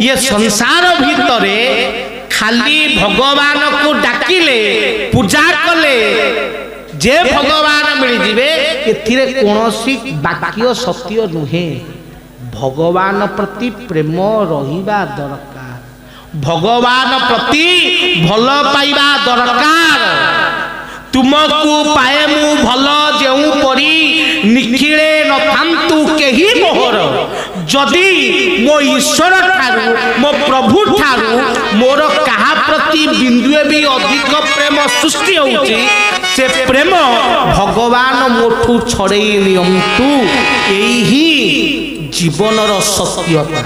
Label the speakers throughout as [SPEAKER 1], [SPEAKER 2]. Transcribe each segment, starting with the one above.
[SPEAKER 1] ये संसार भितरे खाली भगवान को डाकिले पूजा कले जे भगवान मिल जिवे एथिरे कोनोसी वाक्य सत्य नुहे। भगवान प्रति प्रेम रहिबा दरकार, भगवान प्रति भल पाइबा दरकार। तुमको पाए मु भल जेउ परी निखिले न थांतु केही मोहर। जदि मो ईश्वर ठारू मो प्रभु ठारू मोर कहा प्रति बिंदुए भी अधिक प्रेम सृष्टि होउची से प्रेम भगवान मोठू छड़ेई नियंतु। एही जीवनर सत्यता।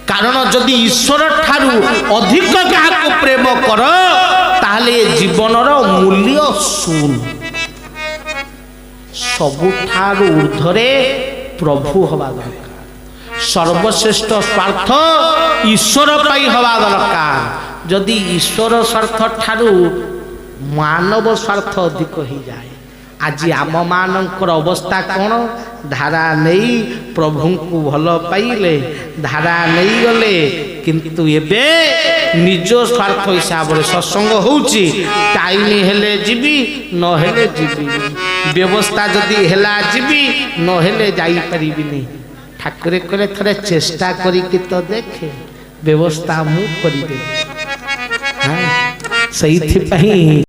[SPEAKER 1] कारण जदि ईश्वर ठारू अधिक क्या प्रेम कर ताले जीवनर मूल्य शून्य। सबुठारू ऊर्ध्वरे प्रभु हवा दरकार। सर्वश्रेष्ठ स्वार्थ ईश्वर पाई हवा दरकार। जदि ईश्वर स्वार्थ ठारू मानव स्वार्थ अधिक हो जाए। आज आम मानकर अवस्था कौन? धारा नहीं प्रभु को भल पाइले धारा नहीं गले किंतु एबे निज स्वार्थ हिसाब से सत्संग होउची। टाइम हेले जीवी न हेले जीवी, व्यवस्था जदि हेला जीवी न हेले जाई परिबिनी। ठाकुरे करे थरे चेष्टा करी कि तो देखे व्यवस्था मु करी दे। हां सही थी पही